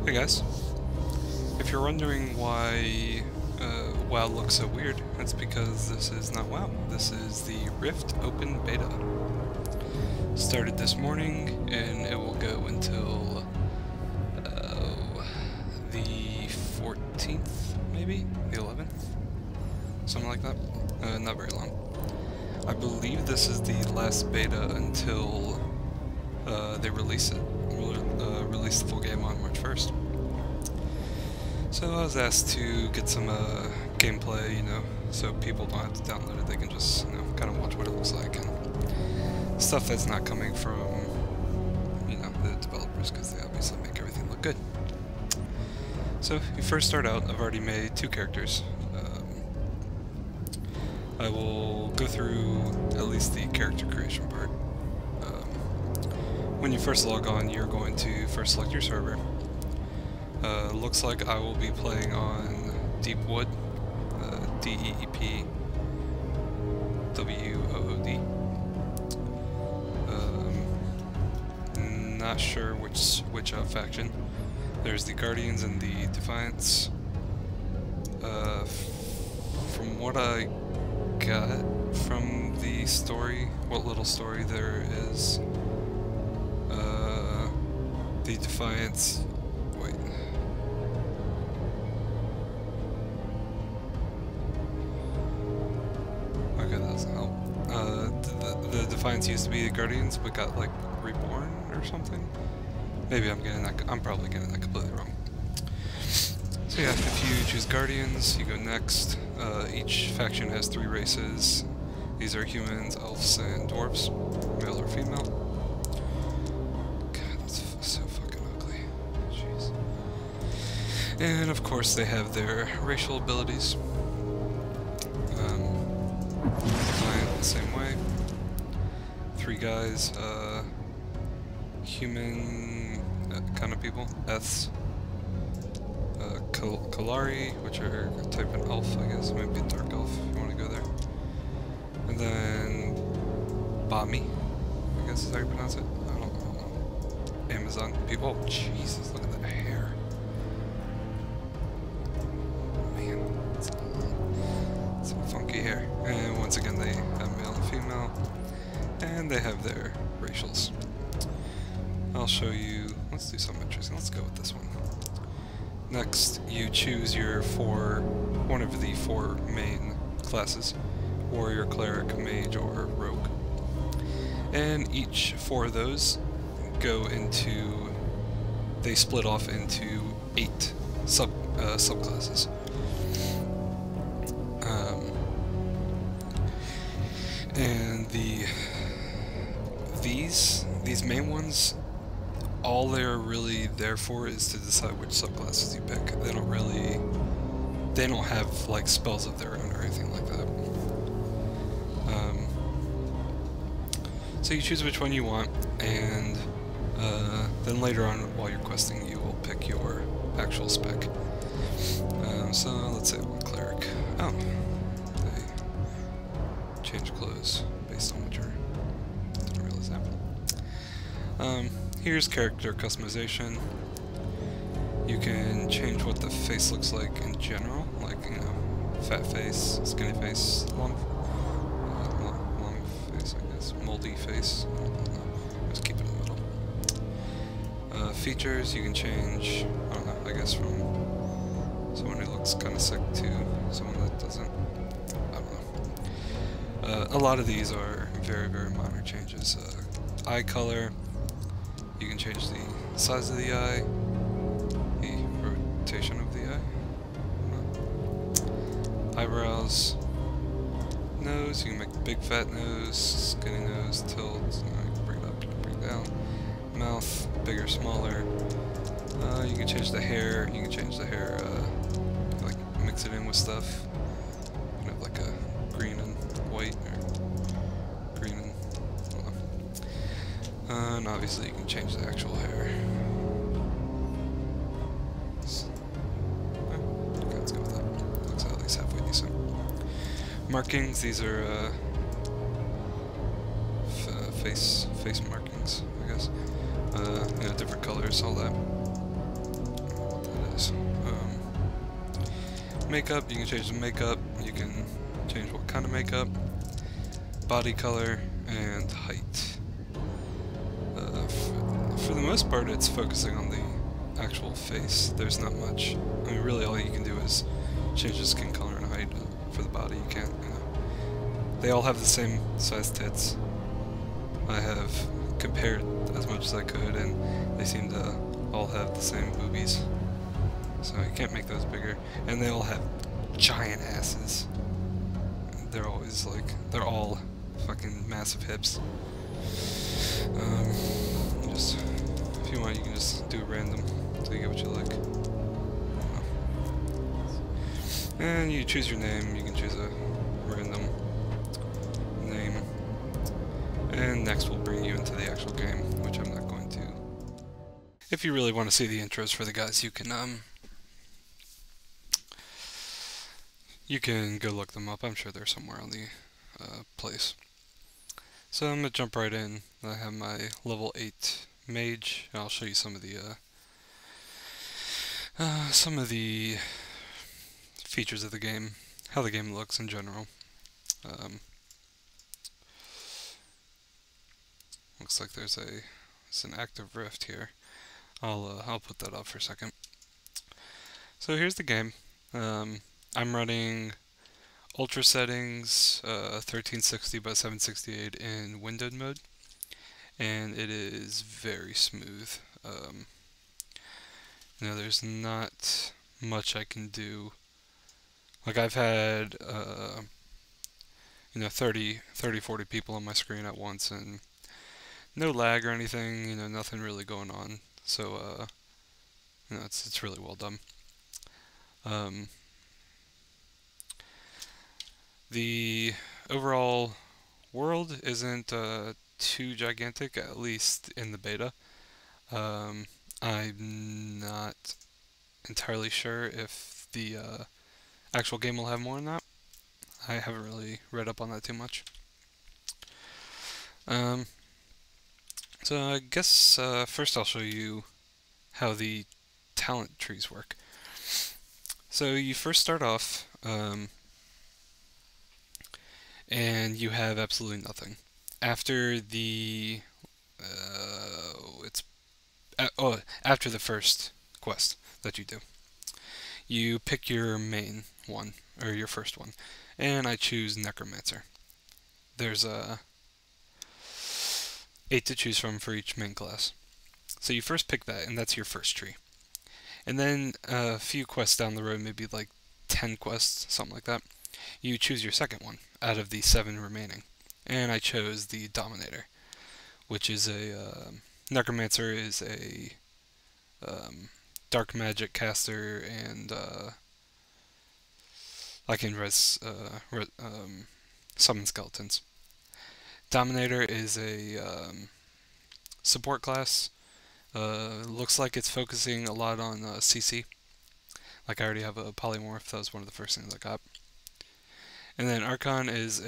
Hey guys, if you're wondering why WoW looks so weird, that's because this is not WoW. This is the Rift Open Beta. Started this morning, and it will go until the 14th, maybe? The 11th? Something like that. Not very long. I believe this is the last beta until they release it. Release the full game on March 1st. So I was asked to get some gameplay, you know, so people don't have to download it. They can just, you know, kind of watch what it looks like and stuff that's not coming from, you know, the developers, because they obviously make everything look good. So you first start out. I've already made 2 characters. I will go through at least the character creation part. When you first log on, you're going to first select your server. Looks like I will be playing on Deepwood, D-E-E-P-W-O-O-D. Not sure which faction. There's the Guardians and the Defiance. From what I got from the story, what little story there is, the Defiance. Wait. Okay, that doesn't help. The Defiance used to be the Guardians, but got like reborn or something. Maybe I'm getting that. I'm probably getting that completely wrong. So yeah, if you choose Guardians, you go next. Each faction has 3 races. These are humans, elves, and dwarves, male or female. God, that's so fucking ugly. Jeez. And of course, they have their racial abilities. Mine the same way. 3 guys, human kind of people, Eths. Kalari, which are a type of elf, I guess, maybe a dark elf if you want to go there. And then Bami, I guess is how you pronounce it. I don't know. Amazon people. Oh, Jesus, look at that hair. Man, that's some funky hair. And once again, they have male and female, and they have their racials. I'll show you. Let's do something interesting. Let's go with this one. Next, you choose your one of the 4 main classes: warrior, cleric, mage, or rogue. And each 4 of those they split off into 8 subclasses. And these main ones, all they're really there for is to decide which subclasses you pick. They don't have like spells of their own or anything like that. So you choose which one you want, and then later on while you're questing, you will pick your actual spec. So let's say one cleric. Oh, they change clothes based on what you're. Didn't realize that. Here's character customization. You can change what the face looks like in general, like, you know, fat face, skinny face, long face, I guess, moldy face. I don't know. Just keep it in the middle. Features you can change. I don't know. I guess from someone who looks kind of sick to someone that doesn't. I don't know. A lot of these are very, very minor changes. Eye color. You can change the size of the eye, the rotation of the eye, eyebrows, nose. You can make a big fat nose, skinny nose, tilt. You know, you can bring it up, you can bring it down. Mouth, bigger, smaller. You can change the hair. You can change the hair, like mix it in with stuff. You can have like a green and white, or green and. And obviously you can change the actual hair. Okay, let's go with that. Looks at least halfway decent. Markings, these are face markings, I guess. You know, different colors, all that. choice. Makeup, you can change the makeup, you can change what kind of makeup, body color, and height. For the most part, it's focusing on the actual face. There's not much. I mean, really all you can do is change the skin color and height. For the body, you can't, you know. They all have the same size tits. I have compared as much as I could, and they seem to all have the same boobies. So you can't make those bigger. And they all have giant asses. They're always like, they're all fucking massive hips. Just, if you want, you can just do random until you get what you like. And you choose your name, you can choose a random name. And next we'll bring you into the actual game, which I'm not going to. If you really want to see the intros for the guys, you can go look them up. I'm sure they're somewhere on the place. So I'm gonna jump right in. I have my level 8 mage. I'll show you some of the features of the game, how the game looks in general. Looks like there's an active rift here. I'll put that up for a second. So here's the game. I'm running ultra settings, 1360 by 768 in windowed mode, and it is very smooth. You know, there's not much I can do. Like I've had, you know, 30, 40 people on my screen at once, and no lag or anything, you know, nothing really going on. So, you know, it's really well done. The overall world isn't too gigantic, at least in the beta. I'm not entirely sure if the actual game will have more than that. I haven't really read up on that too much. So I guess first I'll show you how the talent trees work. So you first start off, and you have absolutely nothing. After the after the first quest that you do, you pick your main one, or your first one, and I choose Necromancer. There's 8 to choose from for each main class. So you first pick that, and that's your first tree. And then a few quests down the road, maybe like 10 quests, something like that, you choose your second one out of the 7 remaining. And I chose the Dominator, which is a Necromancer is a dark magic caster, and I can summon skeletons. Dominator is a support class. Looks like it's focusing a lot on CC. Like I already have a polymorph, that was one of the first things I got. And then Archon is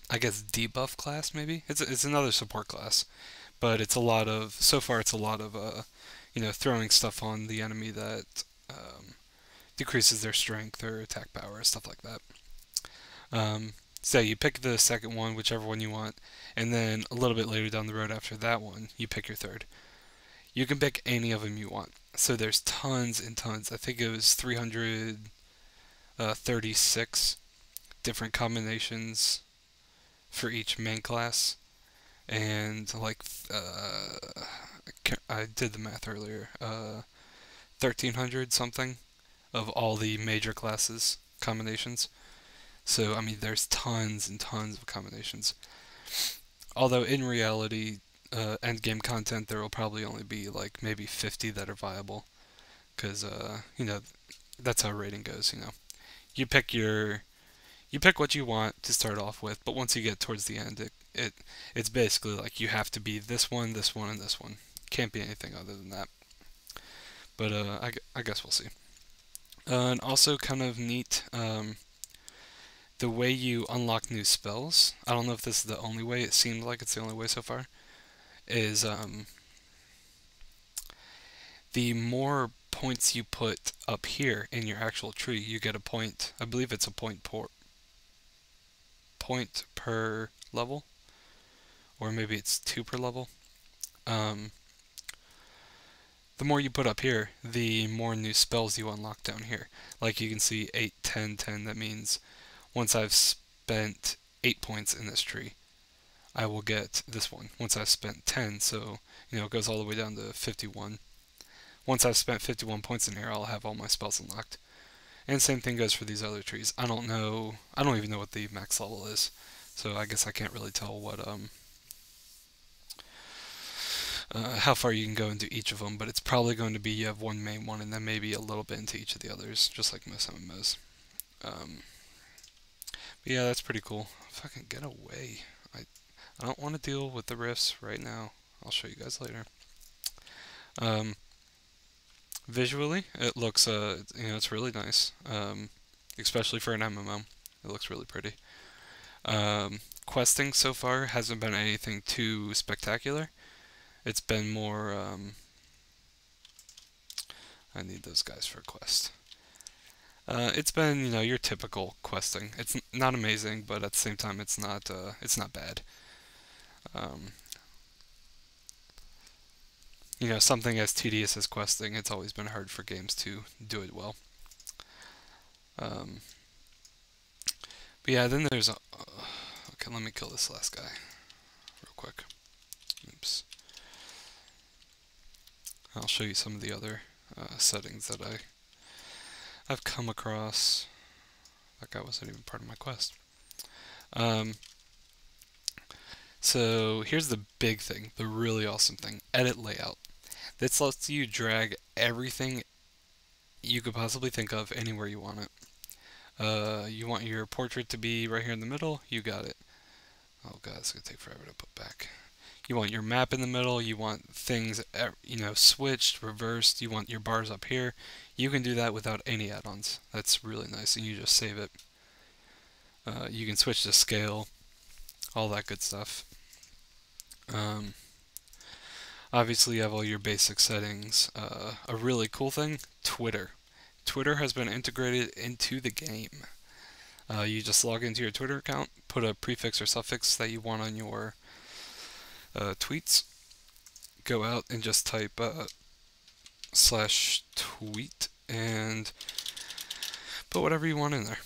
I guess debuff class, maybe? It's another support class, but it's a lot of, so far it's a lot of you know, throwing stuff on the enemy that decreases their strength or attack power, stuff like that. So you pick the second one, whichever one you want, and then a little bit later down the road after that one, you pick your third. You can pick any of them you want. So there's tons and tons. I think it was 336 different combinations for each main class, and like I did the math earlier, 1300 something of all the major classes combinations. So I mean, there's tons and tons of combinations. Although in reality, endgame content, there will probably only be like maybe 50 that are viable, because you know, that's how rating goes. You know, you pick what you want to start off with, but once you get towards the end, it's basically like you have to be this one, this one, and this one. Can't be anything other than that. But I guess we'll see. And also kind of neat, the way you unlock new spells. I don't know if this is the only way. It seems like it's the only way so far. is the more points you put up here in your actual tree, you get a point. I believe it's a point per level, or maybe it's 2 per level. Um, the more you put up here, the more new spells you unlock down here. Like you can see 8, 10, 10. That means once I've spent 8 points in this tree, I will get this one. Once I've spent 10, so it goes all the way down to 51. Once I've spent 51 points in here, I'll have all my spells unlocked. And same thing goes for these other trees. I don't even know what the max level is, so I guess I can't really tell what how far you can go into each of them, but it's probably going to be you have one main one and then maybe a little bit into each of the others, just like most MMOs. But yeah, that's pretty cool. Fucking get away. I don't want to deal with the rifts right now. I'll show you guys later. Visually, it looks, it's really nice, especially for an MMO. It looks really pretty. Questing so far hasn't been anything too spectacular. It's been more, I need those guys for a quest. It's been, your typical questing. It's not amazing, but at the same time, it's not bad. Something as tedious as questing, it's always been hard for games to do it well. But yeah, then there's okay, let me kill this last guy real quick. Oops. I'll show you some of the other settings that I've come across. That guy wasn't even part of my quest. So here's the big thing, the really awesome thing, edit layout. This lets you drag everything you could possibly think of anywhere you want it. You want your portrait to be right here in the middle, you got it. Oh god, it's gonna take forever to put back. You want your map in the middle, you want things, switched, reversed, you want your bars up here. You can do that without any add-ons. That's really nice, and you just save it. You can switch to scale, all that good stuff. Obviously, you have all your basic settings. A really cool thing, Twitter. Twitter has been integrated into the game. You just log into your Twitter account, put a prefix or suffix that you want on your tweets, go out and just type /tweet and put whatever you want in there.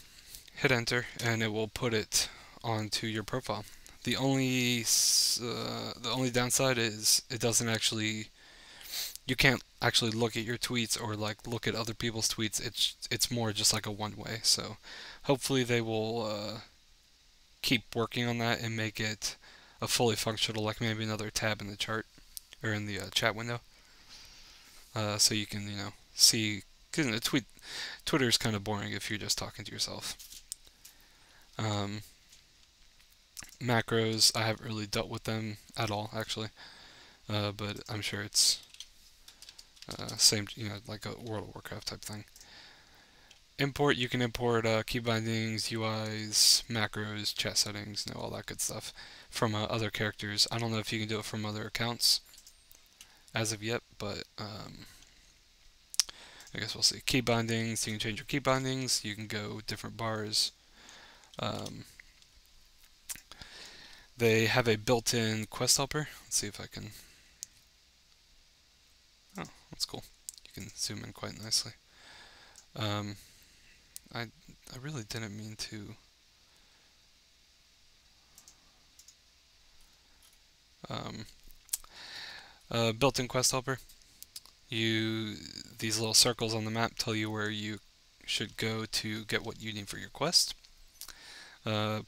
Hit enter, and it will put it onto your profile. The only downside is it doesn't actually. You can't actually look at your tweets or like look at other people's tweets. It's more just like a one-way. So hopefully they will keep working on that and make it a fully functional, like maybe another tab in the chart or in the chat window, so you can see. Because Twitter is kind of boring if you're just talking to yourself. Macros, I haven't really dealt with them at all, actually, but I'm sure it's same, like a World of Warcraft type thing. Import, you can import key bindings, UIs, macros, chat settings, all that good stuff from other characters. I don't know if you can do it from other accounts as of yet, but I guess we'll see. Key bindings, you can change your key bindings, you can go different bars. They have a built-in quest helper. Let's see if I can. Oh, that's cool. You can zoom in quite nicely. I really didn't mean to. Built-in quest helper. These little circles on the map tell you where you should go to get what you need for your quest.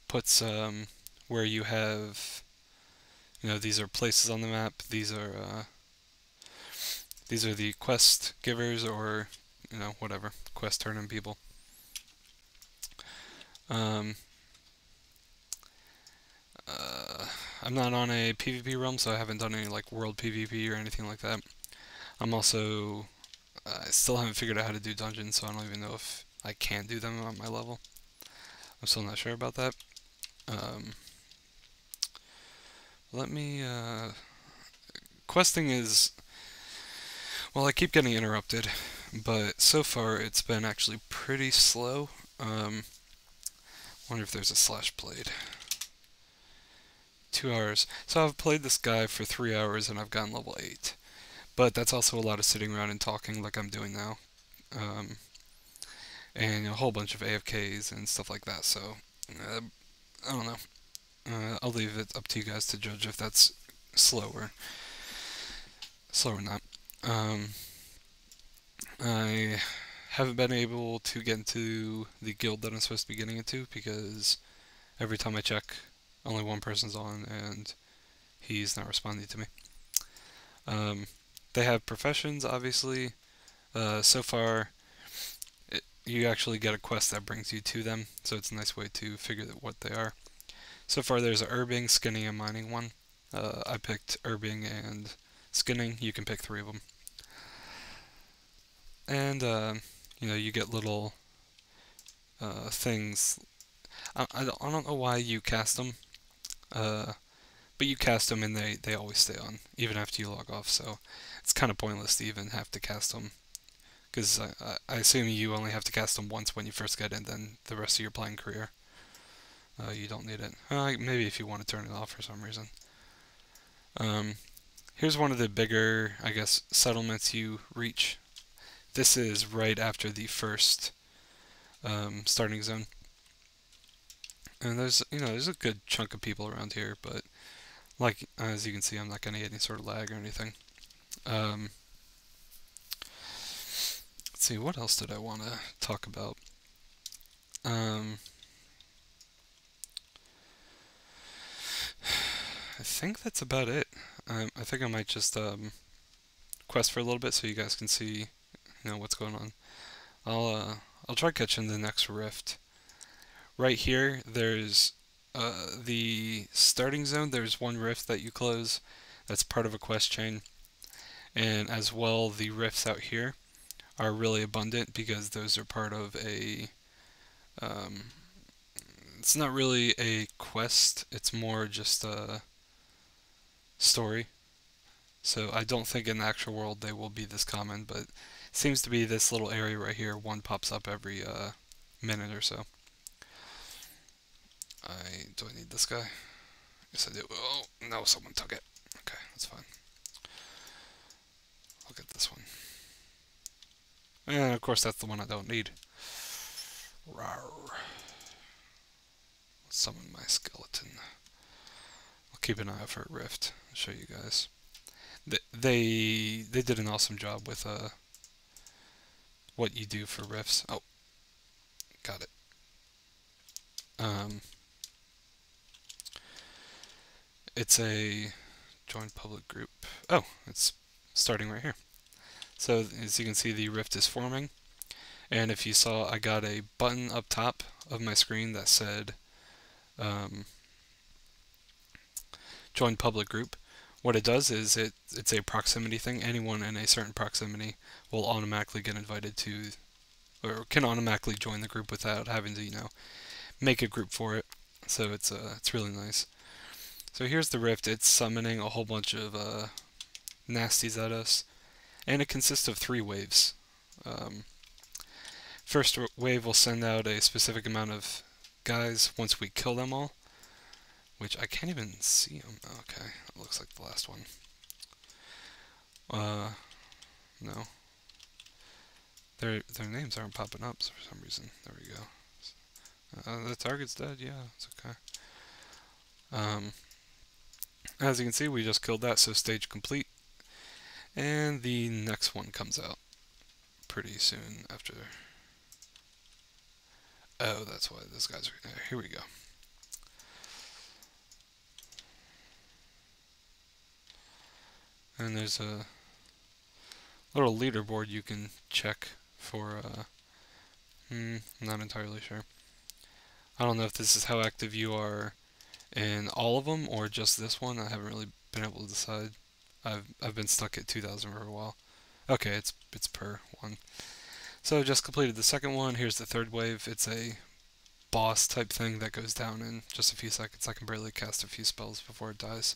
Puts where you have, these are places on the map. These are the quest givers, or whatever, quest turning people. I'm not on a PvP realm, so I haven't done any like world PvP or anything like that. I'm also I still haven't figured out how to do dungeons, so I don't even know if I can do them on my level. I'm still not sure about that. Let me questing is, well, I keep getting interrupted, but so far it's been actually pretty slow. Wonder if there's a slash played. 2 hours. So I've played this guy for 3 hours and I've gotten level 8. But that's also a lot of sitting around and talking like I'm doing now. And a whole bunch of AFKs and stuff like that, so I don't know. I'll leave it up to you guys to judge if that's slow or not. I haven't been able to get into the guild that I'm supposed to be getting into because every time I check, only one person's on and he's not responding to me. They have professions, obviously. So far, you actually get a quest that brings you to them, so it's a nice way to figure out what they are. So far, there's a herbing, skinning, and mining one. I picked herbing and skinning. You can pick 3 of them. And, you get little things. I don't know why you cast them, but you cast them and they always stay on, even after you log off, so it's kind of pointless to even have to cast them. Because I assume you only have to cast them once when you first get in, then the rest of your playing career. You don't need it. Maybe if you want to turn it off for some reason. Here's one of the bigger, I guess, settlements you reach. This is right after the first starting zone. And there's a good chunk of people around here, but like, as you can see, I'm not going to get any sort of lag or anything. Let's see, what else did I want to talk about? I think that's about it. I think I might just quest for a little bit so you guys can see, what's going on. I'll try catching the next rift. Right here, there's the starting zone. There's one rift that you close. That's part of a quest chain, and as well, the rifts out here are really abundant because those are part of a. It's not really a quest. It's more just a story. So I don't think in the actual world they will be this common, but it seems to be this little area right here. One pops up every minute or so. Do I need this guy? Yes, I do. Oh, no, someone took it. Okay, that's fine. I'll get this one. And of course, that's the one I don't need. Rawr. Let's summon my skeleton. I'll keep an eye out for a rift. I'll show you guys. They did an awesome job with what you do for rifts. Oh, got it. It's a join public group. Oh, it's starting right here. So as you can see, the rift is forming. And if you saw, I got a button up top of my screen that said join public group. What it does is it's a proximity thing. Anyone in a certain proximity will automatically get invited to, or can automatically join the group without having to, make a group for it. So it's really nice. So here's the rift. It's summoning a whole bunch of nasties at us, and it consists of 3 waves. First wave will send out a specific amount of guys once we kill them all, which I can't even see them. Okay, it looks like the last one. No. Their names aren't popping up for some reason. There we go. The target's dead. Yeah, it's okay. As you can see, we just killed that, so stage complete. And the next one comes out pretty soon after. Oh, that's why those guys are there. Here we go. And there's a little leaderboard you can check for, I'm not entirely sure. I don't know if this is how active you are in all of them or just this one. I haven't really been able to decide. I've been stuck at 2,000 for a while. Okay, it's per one. So I just completed the second one. Here's the third wave. It's a boss type thing that goes down in just a few seconds. I can barely cast a few spells before it dies.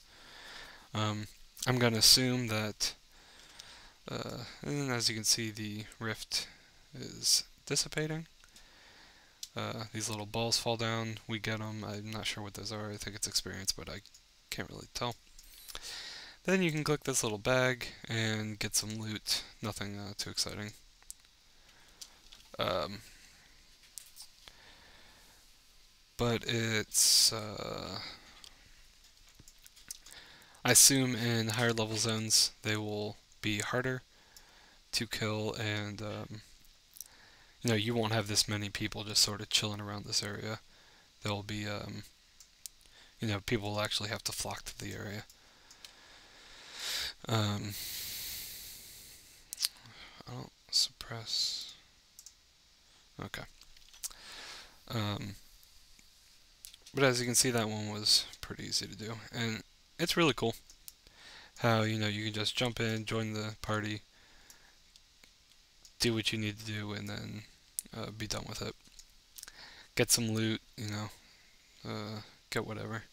I'm gonna assume that, and as you can see, the rift is dissipating. These little balls fall down, we get them. I'm not sure what those are, I think it's experience, but I can't really tell. Then you can click this little bag and get some loot, nothing too exciting. But it's, I assume in higher level zones they will be harder to kill, and you know, you won't have this many people just sort of chilling around this area. There'll be, you know, people will actually have to flock to the area. I'll suppress. Okay. But as you can see, that one was pretty easy to do, and it's really cool how, you know, you can just jump in, join the party, do what you need to do, and then be done with it. Get some loot, you know, get whatever.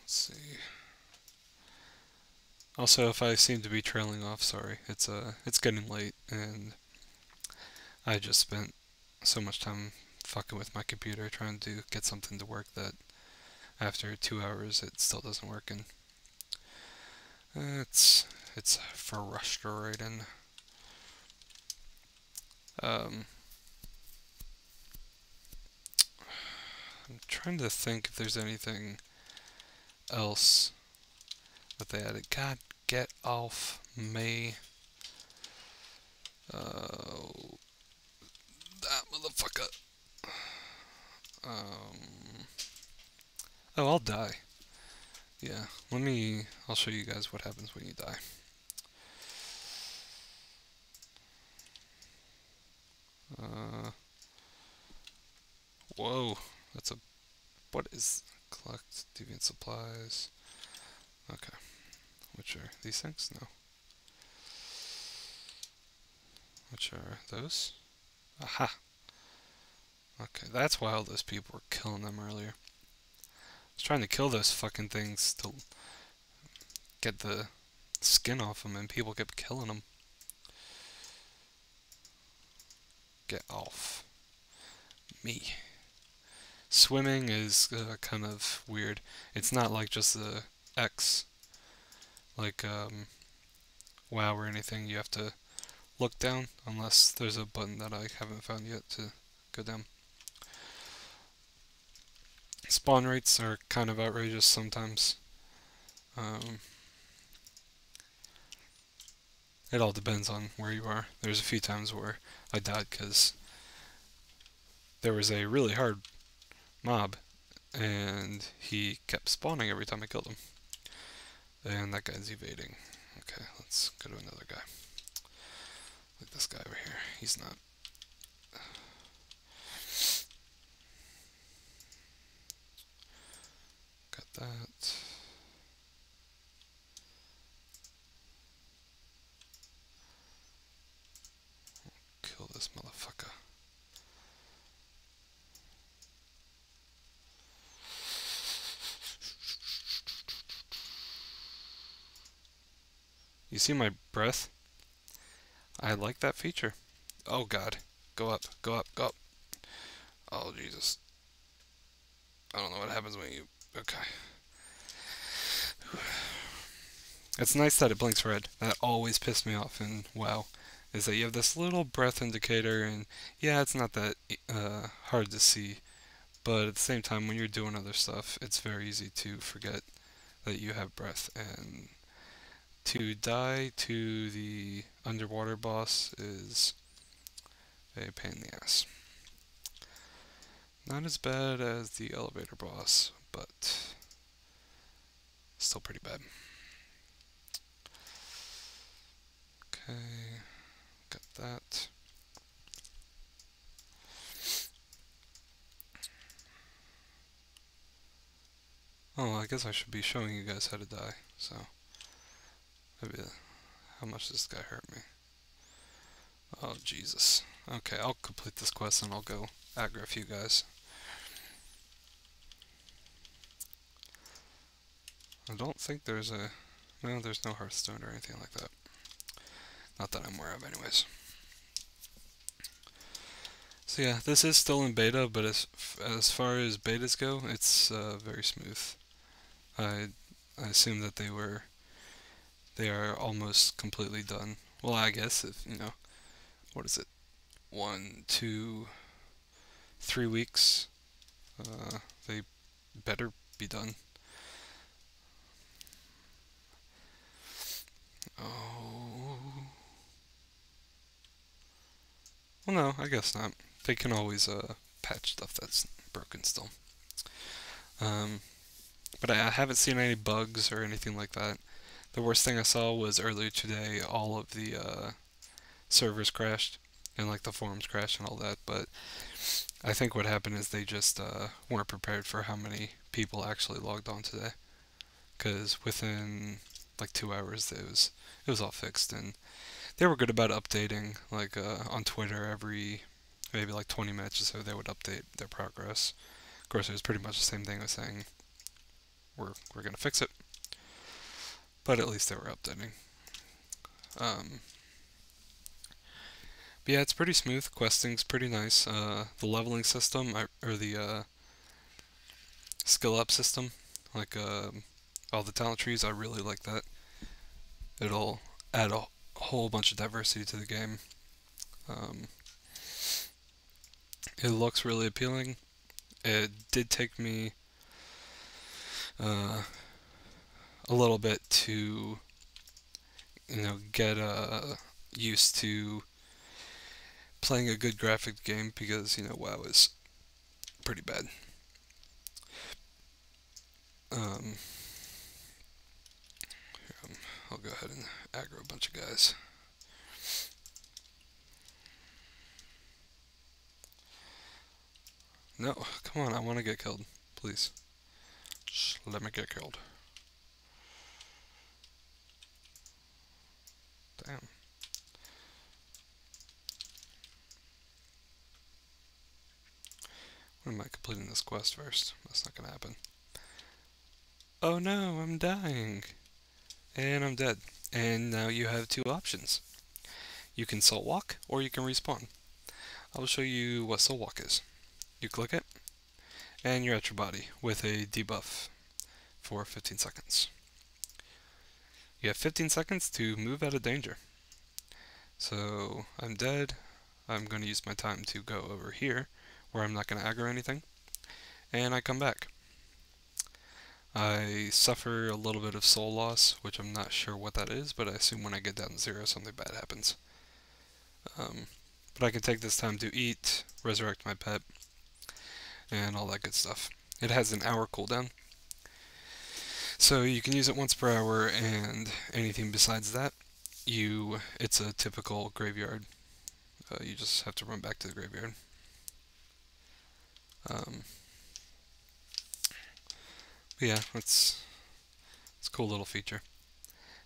Let's see. Also, if I seem to be trailing off, sorry. It's getting late, and I just spent so much time fucking with my computer trying to get something to work that after 2 hours it still doesn't work, and it's frustrating. I'm trying to think if there's anything else that they added. God, get off me. That motherfucker. Oh, I'll die. Yeah, I'll show you guys what happens when you die. Whoa, what is, collect deviant supplies. Okay, which are these things? No. Which are those? Aha! Okay, that's why all those people were killing them earlier. I was trying to kill those fucking things to get the skin off them, and people kept killing them. Get off me. Swimming is kind of weird. It's not like just the X, like WoW or anything. You have to look down, unless there's a button that I haven't found yet to go down. Spawn rates are kind of outrageous sometimes. It all depends on where you are. There's a few times where I died because there was a really hard mob and he kept spawning every time I killed him. And that guy's evading. Okay, let's go to another guy. Like this guy over here. He's not. Got that. Kill this motherfucker. You see my breath? I like that feature. Oh god. Go up, go up, go up. Oh Jesus. I don't know what happens when you... Okay. It's nice that it blinks red. That always pissed me off in WoW. Is that you have this little breath indicator, and yeah, it's not that hard to see, but at the same time, when you're doing other stuff, it's very easy to forget that you have breath, and to die to the underwater boss is a pain in the ass. Not as bad as the elevator boss, but still pretty bad. Okay, got that. Oh, I guess I should be showing you guys how to die, so maybe how much this guy hurt me. Oh, Jesus. Okay, I'll complete this quest and I'll go aggro a few guys. I don't think there's a... No, there's no Hearthstone or anything like that. Not that I'm aware of anyways. So yeah, this is still in beta, but as far as betas go, it's very smooth. I I assume that they are almost completely done. Well, I guess if what is it? 1, 2, 3 weeks. They better be done. Oh, well, no, I guess not. They can always patch stuff that's broken still. Um, but I haven't seen any bugs or anything like that. The worst thing I saw was earlier today. All of the servers crashed and like the forums crashed and all that. But I think what happened is they just weren't prepared for how many people actually logged on today. Because within like 2 hours, it was all fixed, and they were good about updating. Like on Twitter, every maybe like 20 minutes or so, they would update their progress. Of course, it was pretty much the same thing as saying we're gonna fix it, but at least they were updating. Um, but yeah, it's pretty smooth. Questing's pretty nice. The leveling system, or the skill up system, like all the talent trees, I really like that. It'll add a whole bunch of diversity to the game. Um, it looks really appealing. It did take me uh, a little bit to, get used to playing a good graphic game because, WoW is pretty bad. Um, I'll go ahead and aggro a bunch of guys. No, come on, I want to get killed. Please. Just let me get killed. Damn. When am I completing this quest first? That's not gonna happen. Oh no, I'm dying. And I'm dead. And now you have two options. You can soul walk, or you can respawn. I will show you what soul walk is. You click it, and you're at your body with a debuff for 15 seconds. You have 15 seconds to move out of danger. So I'm dead. I'm going to use my time to go over here, where I'm not going to aggro anything, and I come back. I suffer a little bit of soul loss, which I'm not sure what that is, but I assume when I get down to 0, something bad happens. But I can take this time to eat, resurrect my pet, and all that good stuff. It has an hour cooldown, so you can use it once per hour, and anything besides that, it's a typical graveyard. You just have to run back to the graveyard. But yeah, it's a cool little feature.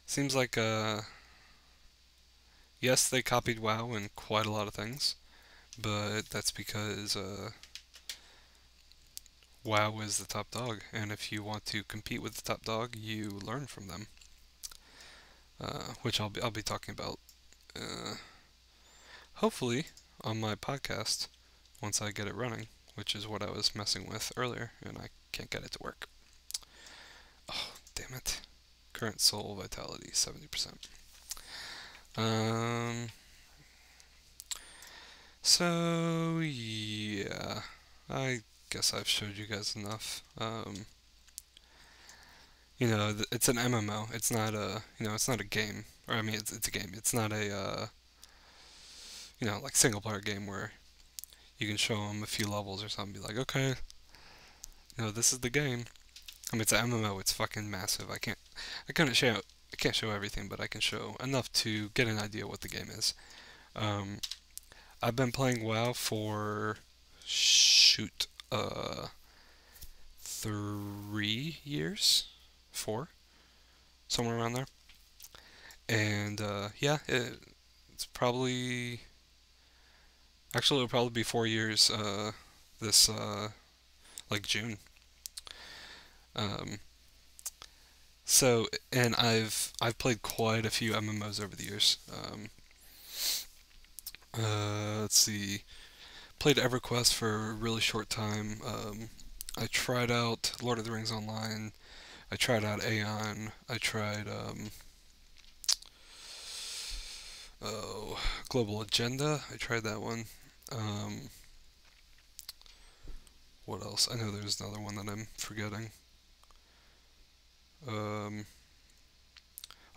Seems like yes, they copied WoW in quite a lot of things, but that's because WoW is the top dog, and if you want to compete with the top dog, you learn from them. Which I'll be talking about, hopefully, on my podcast once I get it running, which is what I was messing with earlier, and I can't get it to work. Oh, damn it! Current soul vitality 70%. So yeah, I guess I've showed you guys enough. It's an MMO. It's not it's not a game. Or I mean, it's a game. It's not a, like single player game where you can show them a few levels or something. Be like, okay, this is the game. I mean, it's an MMO. It's fucking massive. I can't show everything, but I can show enough to get an idea what the game is. I've been playing WoW for, shoot, 3 years, 4, somewhere around there. And yeah, it's probably, actually it'll probably be 4 years this like June. Um, So, and I've played quite a few MMOs over the years. Let's see, played EverQuest for a really short time. I tried out Lord of the Rings Online. I tried out Aeon. I tried oh, Global Agenda. I tried that one. Um, what else? I know there's another one that I'm forgetting. Um,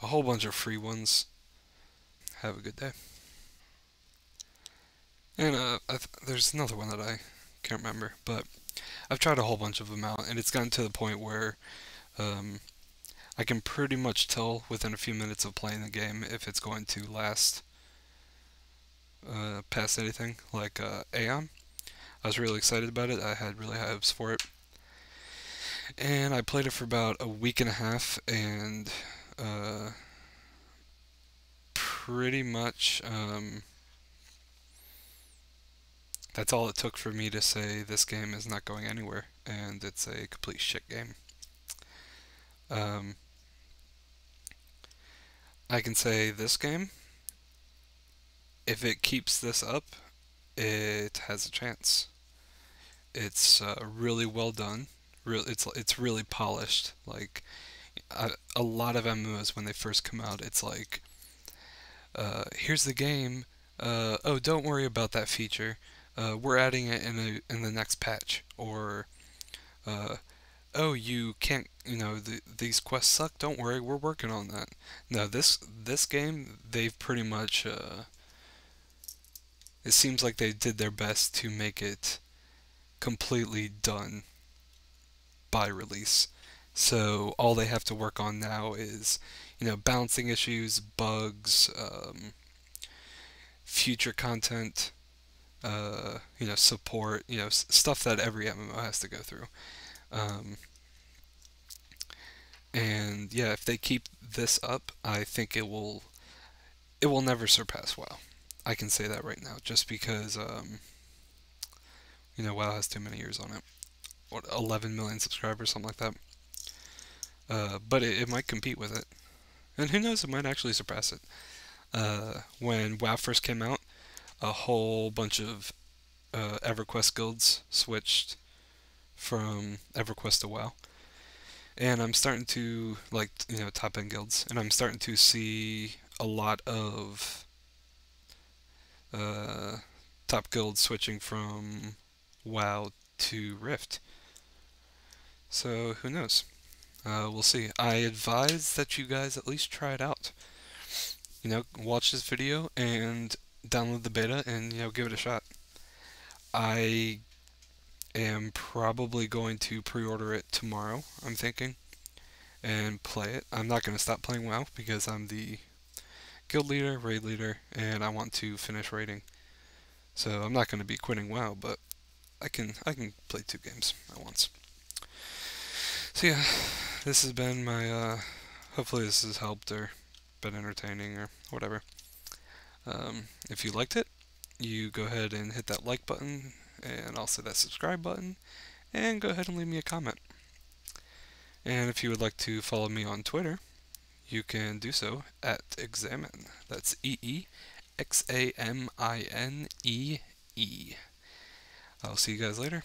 a whole bunch of free ones. Have a good day. And there's another one that I can't remember, but I've tried a whole bunch of them out, and it's gotten to the point where um, I can pretty much tell within a few minutes of playing the game if it's going to last past anything. Like Aeon, I was really excited about it. I had really high hopes for it, and I played it for about a week and a half, and uh, pretty much that's all it took for me to say this game is not going anywhere, and it's a complete shit game. Um, I can say this game, if it keeps this up, it has a chance. It's really well done. It's really polished. Like a lot of MMOs when they first come out, it's like, here's the game. Oh, don't worry about that feature. We're adding it in the next patch. Or uh, oh, you can't. These quests suck. Don't worry, we're working on that. No, this game, they've pretty much. It seems like they did their best to make it completely done by release. So all they have to work on now is, balancing issues, bugs, future content, support, stuff that every MMO has to go through. Um, and yeah, if they keep this up, I think it will never surpass WoW. I can say that right now, just because WoW has too many years on it. What, 11 million subscribers, something like that. But it might compete with it, and who knows, it might actually surpass it. When WoW first came out, a whole bunch of EverQuest guilds switched from EverQuest to WoW, and I'm starting to like top end guilds, and I'm starting to see a lot of uh, top guilds switching from WoW to Rift. So who knows? We'll see. I advise that you guys at least try it out. Watch this video and download the beta and give it a shot. I am probably going to pre-order it tomorrow, I'm thinking, and play it. I'm not going to stop playing WoW because I'm the guild leader, raid leader, and I want to finish raiding. So I'm not going to be quitting WoW, but I can play 2 games at once. So yeah, this has been my hopefully this has helped or been entertaining or whatever. If you liked it, you go ahead and hit that like button and also that subscribe button, and go ahead and leave me a comment. And if you would like to follow me on Twitter, you can do so at Examine. That's EEXAMINEE. I'll see you guys later.